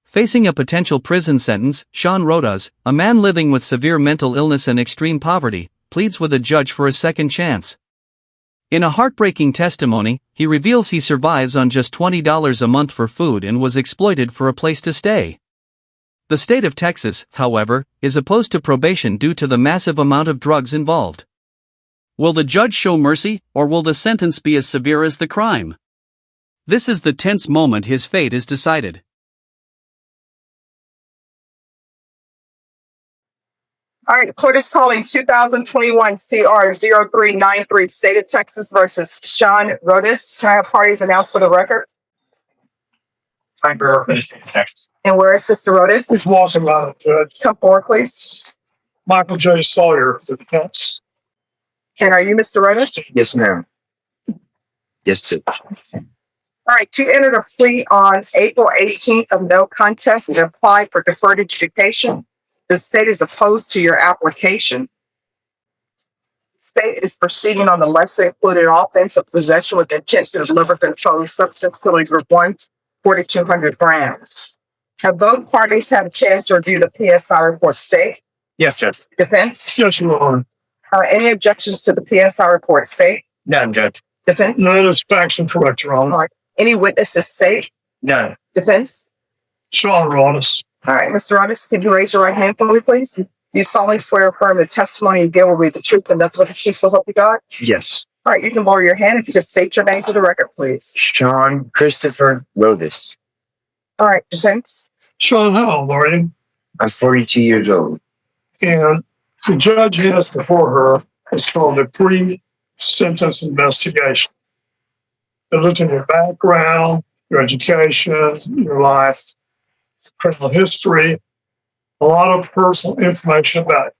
Facing a potential prison sentence, Sean Rodas, a man living with severe mental illness and extreme poverty, pleads with a judge for a second chance. In a heartbreaking testimony, he reveals he survives on just $20 a month for food and was exploited for a place to stay. The state of Texas, however, is opposed to probation due to the massive amount of drugs involved. Will the judge show mercy, or will the sentence be as severe as the crime? This is the tense moment his fate is decided. All right, the court is calling 2021 CR 0393, State of Texas versus Sean Rodas. Can I have parties announced for the record? I'm Bear from the State of Texas. And where is Mr. Rodas? It's Walter Riley, Judge. Come forward, please. Michael J. Sawyer for the defense. And are you Mr. Rodas? Yes, ma'am. Yes, sir. All right, you entered a plea on April 18th of no contest and applied for deferred adjudication. The state is opposed to your application. The state is proceeding on the lesser included offense of possession with intent to deliver controlled substance, Philly Group 1, 4,200 grams. Have both parties had a chance to review the PSI report state? Yes, Judge. Defense? Yes, Your Honor. Any objections to the PSI report state? None, Judge. Defense? None is facts and correct, Your Honor. All right. Any witnesses state? None. Defense? Sean Rodas. All right, Mr. Rodas, can you raise your right hand for me, please? You solemnly swear or affirm the testimony you give will be the truth and nothing but the truth, so help you God? Yes. All right, you can lower your hand if you just state your name for the record, please. Sean Christopher Rodas. All right, defense? Sean, how old are you? I'm 42 years old. And the judge has before her is called a pre-sentence investigation. They looked in your background, your education, your life, criminal history, a lot of personal information about it.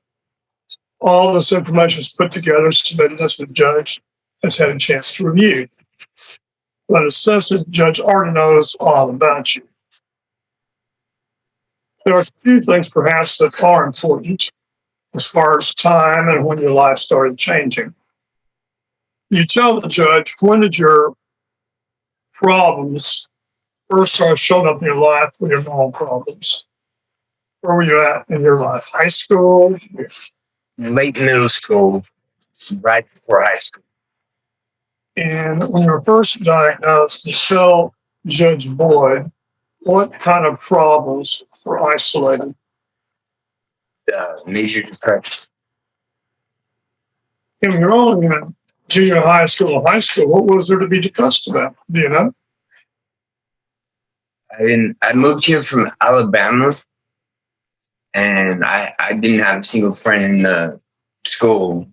All this information is put together, submitted as the judge has had a chance to review. But it says that the judge already knows all about you. There are a few things perhaps that are important as far as time and when your life started changing. You tell the judge, when did your problems first started showing up in your life with your normal problems? Where were you at in your life? High school? Late middle school, right before high school. And when you were first diagnosed, to tell Judge Boyd what kind of problems were isolated. Major depression. And when you're only in junior high school or high school, what was there to be discussed about? Do you know? I moved here from Alabama, and I didn't have a single friend in the school.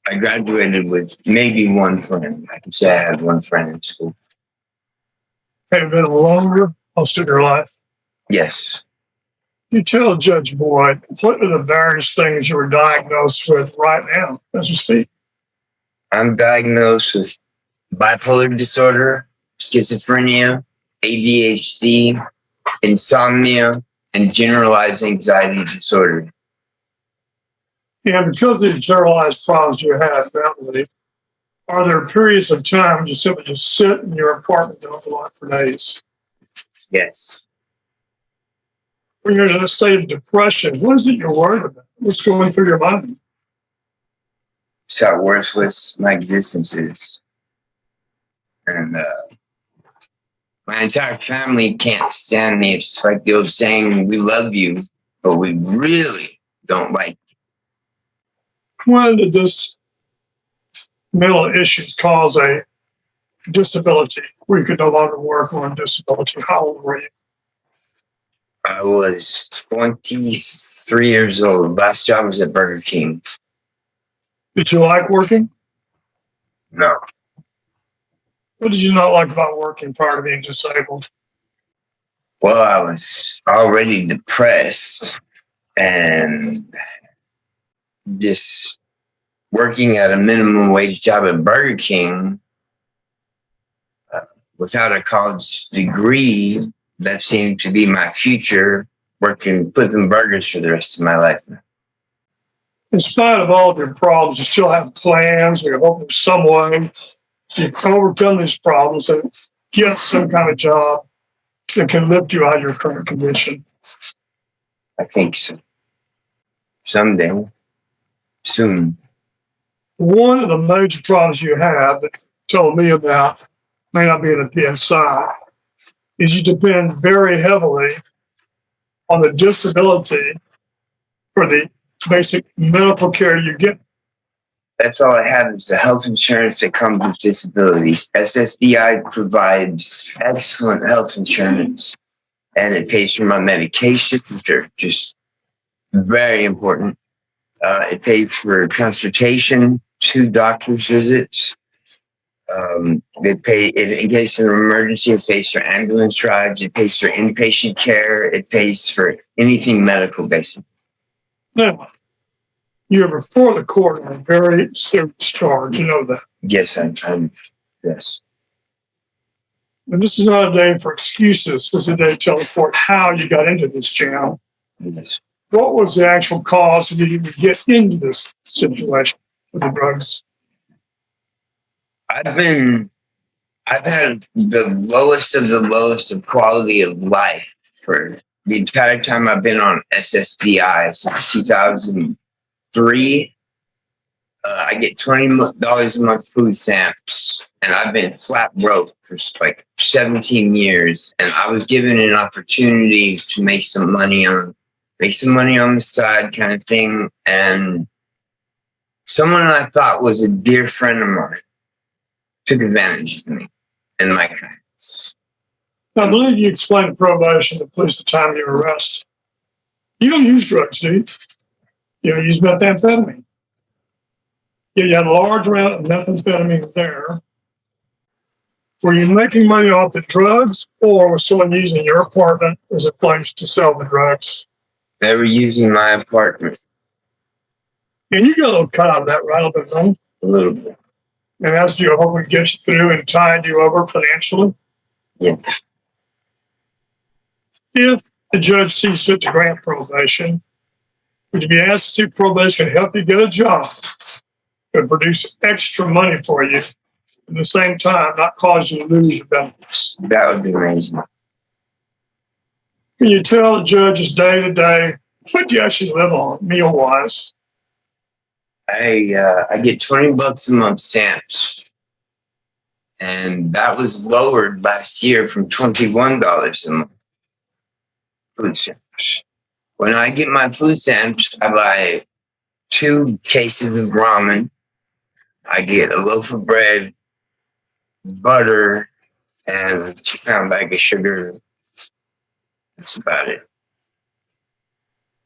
I graduated with maybe one friend. I can say I had one friend in school. Have you been longer most of your life? Yes. You tell Judge Boyd, what are the various things you were diagnosed with right now as we speak? I'm diagnosed with bipolar disorder, schizophrenia, ADHD, insomnia, and generalized anxiety disorder. And because of these generalized problems you have mentally, are there periods of time when you simply just sit in your apartment and don't go out for days? Yes. When you're in a state of depression, what is it you're worried about? What's going through your mind? It's how worthless my existence is. And my entire family can't stand me. It's like the old saying, we love you, but we really don't like you. When did this mental issues cause a disability where you could no longer work on disability? How old were you? I was 23 years old. Last job was at Burger King. Did you like working? No. What did you not like about working prior to being disabled? Well, I was already depressed, and just working at a minimum wage job at Burger King without a college degree, that seemed to be my future, working, flipping burgers for the rest of my life. In spite of all of your problems, you still have plans, or you're hoping some way you can overcome these problems and get some kind of job that can lift you out of your current condition? I think so. Someday. Soon. One of the major problems you have that you told me about, may not be in the PSI, is you depend very heavily on the disability for the basic medical care you get. That's all I have is the health insurance that comes with disabilities. SSDI provides excellent health insurance, and it pays for my medications, which are just very important. It pays for transportation, 2 doctor's visits. It pay in case of an emergency. It pays for ambulance rides. It pays for inpatient care. It pays for anything medical, basically. Now, you're before the court on a very serious charge. You know that. Yes, I'm. Yes. And this is not a day for excuses. This is a day to tell the court how you got into this jam. Yes. What was the actual cause of you to get into this situation with the drugs? I've had the lowest of quality of life for the entire time I've been on SSDI since 2003. I get $20 a month food stamps, and I've been flat broke for like 17 years. And I was given an opportunity to make some money on the side, kind of thing. And someone I thought was a dear friend of mine took advantage of me and my kindness. Now, I believe you explained to probation the police the time of your arrest. You don't use drugs, do you? You don't use methamphetamine. You had a large amount of methamphetamine there. Were you making money off the drugs, or was someone using your apartment as a place to sell the drugs? They were using my apartment. And you got a little cut out of that, right? A little bit. And as you hope we get you through and tide you over financially? Yes. If the judge sees fit to grant probation, would you be asked to see if probation can help you get a job and produce extra money for you, at the same time not cause you to lose your benefits? That would be amazing. Can you tell the judges day to day what do you actually live on, meal wise? I get $20 a month stamps, and that was lowered last year from $21 a month. Food stamps. When I get my food stamps, I buy 2 cases of ramen. I get a loaf of bread, butter, and a 2-pound bag of sugar. That's about it.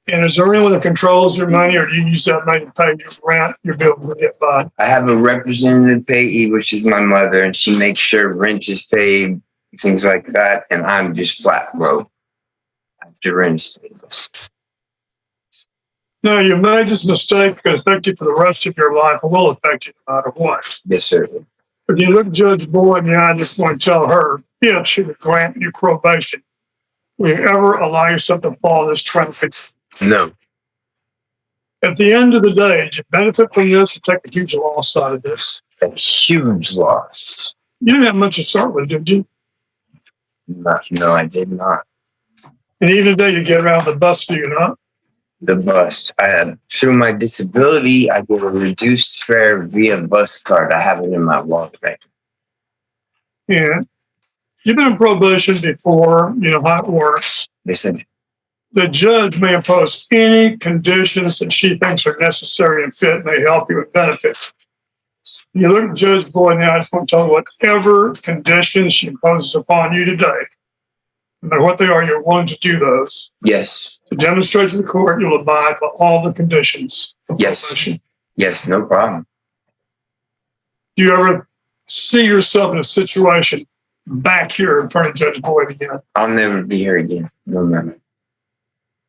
And is there anyone that controls your money, or do you use that money to pay your rent, your bill to get by? I have a representative payee, which is my mother, and she makes sure rent is paid, things like that, and I'm just flat broke after rent is paid. No, you made this mistake could affect you for the rest of your life, and will affect you no matter what. Yes, sir. But you look Judge Boyd in the eye, I just want to tell her, if she would grant you probation, will you ever allow yourself to follow this traffic? No. At the end of the day, did you benefit from this or take a huge loss out of this? A huge loss. You didn't have much to start with, did you? No, I did not. And even today, you get around the bus, do you not? The bus. I had, through my disability, I get a reduced fare via bus card. I have it in my wallet right now. Yeah. You've been on probation before, you know how it works. They said, The judge may impose any conditions that she thinks are necessary and fit, may help you and benefit. You look at Judge Boyd now, I just want to tell you whatever conditions she imposes upon you today, no matter what they are, you're willing to do those. yes, To demonstrate to the court you'll abide by all the conditions of Yes. probation. yes, no problem. Do you ever see yourself in a situation back here in front of Judge Boyd again? I'll never be here again. No matter.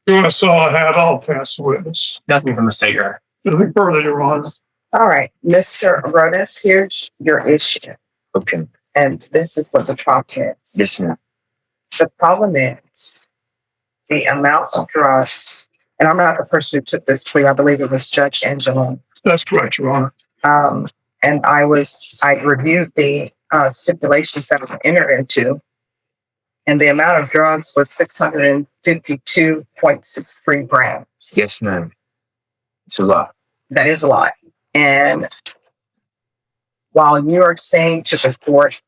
You want to saw I had all pass the witness. Nothing from the state, Your Honor. Nothing further, Your Honor. All right, Mr. Rodas, here's your issue. Okay. And this is what the problem is. Yes, ma'am. The problem is the amount of drugs, and I'm not the person who took this plea. I believe it was Judge Angelo. That's correct, Your Honor. And I reviewed the stipulations that were entered into. And the amount of drugs was 652.63 grams. Yes, ma'am. It's a lot. That is a lot. And while you are saying to the court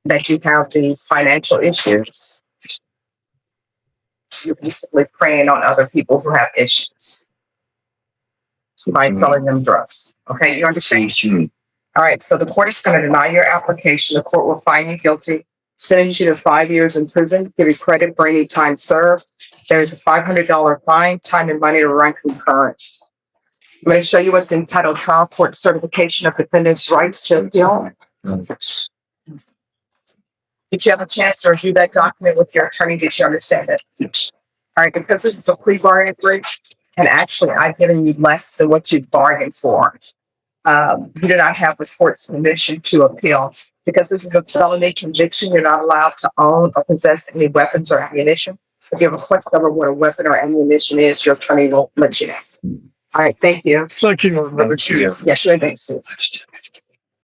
that you have these financial issues, you're basically preying on other people who have issues by selling them drugs. Okay, you understand? All right, so the court is going to deny your application. The court will find you guilty, sentence you to 5 years in prison, give you credit for any time served. There's a $500 fine, time and money to run concurrent. I'm going to show you what's entitled Trial Court Certification of Defendant's Rights to Appeal. Did you have a chance to review that document with your attorney? Did you understand it? Yes. All right, because this is a plea bargain breach, and actually I've given you less than what you bargained for. You do not have the court's permission to appeal. Because this is a felony conviction, you're not allowed to own or possess any weapons or ammunition. If you have a question over what a weapon or ammunition is, your attorney will let you know. All right, thank you. Thank you. Thank you. Yes, your thanks.